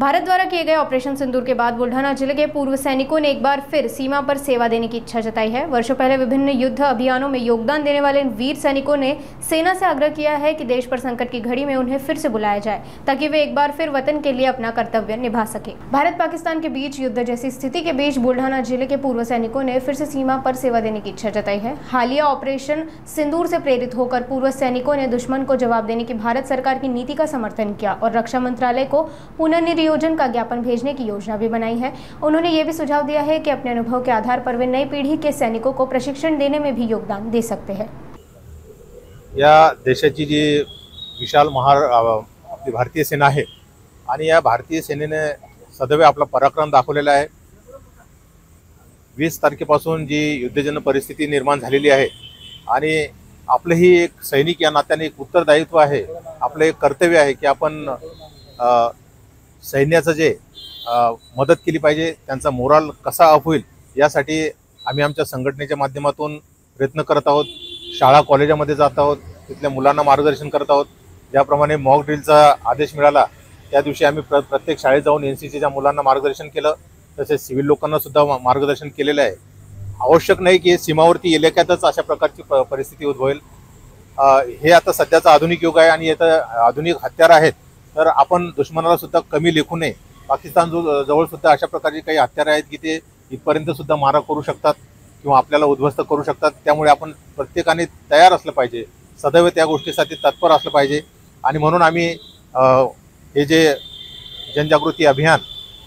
भारत द्वारा किए गए ऑपरेशन सिंदूर के बाद बुल्ढाना जिले के पूर्व सैनिकों ने एक बार फिर सीमा पर सेवा देने की इच्छा जताई है। वर्षों पहले विभिन्न युद्ध अभियानों में योगदान देने वाले इन वीर सैनिकों ने सेना से आग्रह किया है कि देश पर संकट की घड़ी में उन्हें फिर से बुलाया जाए ताकि वे एक बार फिर वतन के लिए अपना कर्तव्य निभा सके। भारत पाकिस्तान के बीच युद्ध जैसी स्थिति के बीच बुल्ढाना जिले के पूर्व सैनिकों ने फिर से सीमा पर सेवा देने की इच्छा जताई है। हालिया ऑपरेशन सिंदूर से प्रेरित होकर पूर्व सैनिकों ने दुश्मन को जवाब देने की भारत सरकार की नीति का समर्थन किया और रक्षा मंत्रालय को पुनर्नियोजन का ज्ञापन भेजने की योजना भी बनाई है। उन्होंने ये भी सुझाव दिया है कि अपने अनुभव के आधार पर वे नई पीढ़ी के सैनिकों को प्रशिक्षण देने में भी योगदान दे सकते हैं। या देशाची जी विशाल आपली भारतीय सेना आहे आणि या भारतीय सेनेने सदैव आपला पराक्रम दाखवलेला आहे। 20 तारखेपासून जी युद्धजन्य परिस्थिती निर्माण झालेली आहे आणि आपलंही एक सैनिक या नात्याने एक उत्तरदायित्व आहे, आपलं एक कर्तव्य आहे की आपण सैन्याचं जे मदत केली पाहिजे, त्यांचा मोराल कसा अप होईल यासाठी आम्ही आमच्या संघटनेच्या माध्यमातून प्रयत्न करत आहोत। शाळा कॉलेजामध्ये जात आहोत, तिथल्या मुलांना मार्गदर्शन करत आहोत। ज्याप्रमाणे मॉक ड्रिलचा आदेश मिळाला त्या दिवशी आम्ही प्रत्येक शाळेत जाऊन एनसीसीच्या मुलांना मार्गदर्शन केलं, तसेच सिव्हिल लोकांना सुद्धा मार्गदर्शन केलेलं आहे। आवश्यक नाही की सीमावर्ती इलाक्यातच अशा प्रकारची परिस्थिती उद्भवेल। हे आता सध्याचा आधुनिक युग आहे आणि यात आधुनिक हत्यार आहेत, तर आपण दुश्मनाला सुद्धा कमी लेखू नये। पाकिस्तान जवळ सुद्धा अशा प्रकारची काही हत्यार आहेत की ते इथपर्यंत सुद्धा मारा करू शकतात किंवा आपल्याला उद्ध्वस्त करू शकतात। त्यामुळे आपण प्रत्येकाने तयार असलं पाहिजे, सदैव त्या गोष्टीसाठी तत्पर असलं पाहिजे। आणि म्हणून आम्ही हे जे जनजागृती अभियान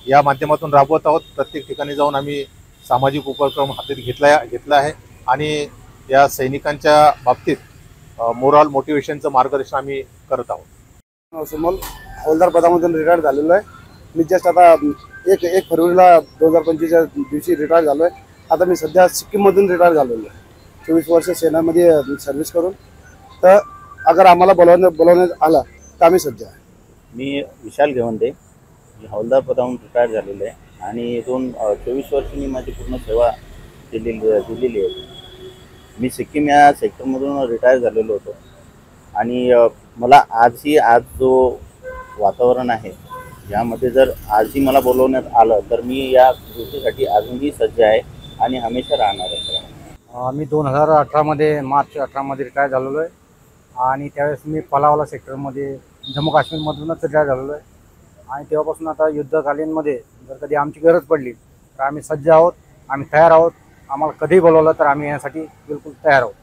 या माध्यमातून राबवत आहोत। प्रत्येक ठिकाणी जाऊन आम्ही सामाजिक उपक्रम हाती घेतला आहे आणि या सैनिकांच्या बाबतीत मोरल मोटिवेशनचं मार्गदर्शन आम्ही करत आहोत। सुमल हवालदार पदामधून रिटायर झालेलो आहे। मी जस्ट आता एक फरवरीला 2025च्या दिवशी रिटायर झालो आहे। आता मी सध्या सिक्कीममधून रिटायर झालेलो आहे। 24 वर्ष सेनामध्ये सर्व्हिस करून, तर अगर आम्हाला बोलवण्यात आला तर आम्ही सज्ज आहे। मी विशाल घेवंदे, मी हवालदार पदावरून रिटायर झालेलो आहे आणि 24 वर्ष मी माझी पूर्ण सेवा दिलेली आहे। मी सिक्कीम या सेक्टरमधून रिटायर झालेलो होतो आणि मला आज जो वातावरण आहे यामध्ये जर आजही मला बोलवण्यात आलं तर मी या गोष्टीसाठी अजूनही सज्ज आहे आणि हमेशा राहणार आहे। मी 2018 मध्ये मार्च 18 मध्ये रिटायर झालेलो आहे आणि त्यावेळेस मी पलावाला सेक्टरमध्ये जम्मू काश्मीरमधूनच रिटायर झालेलो आहे आणि तेव्हापासून आता युद्धकालीनमध्ये जर कधी आमची गरज पडली तर आम्ही सज्ज आहोत, आम्ही तयार आहोत। आम्हाला कधीही बोलवलं तर आम्ही यासाठी बिलकुल तयार आहोत।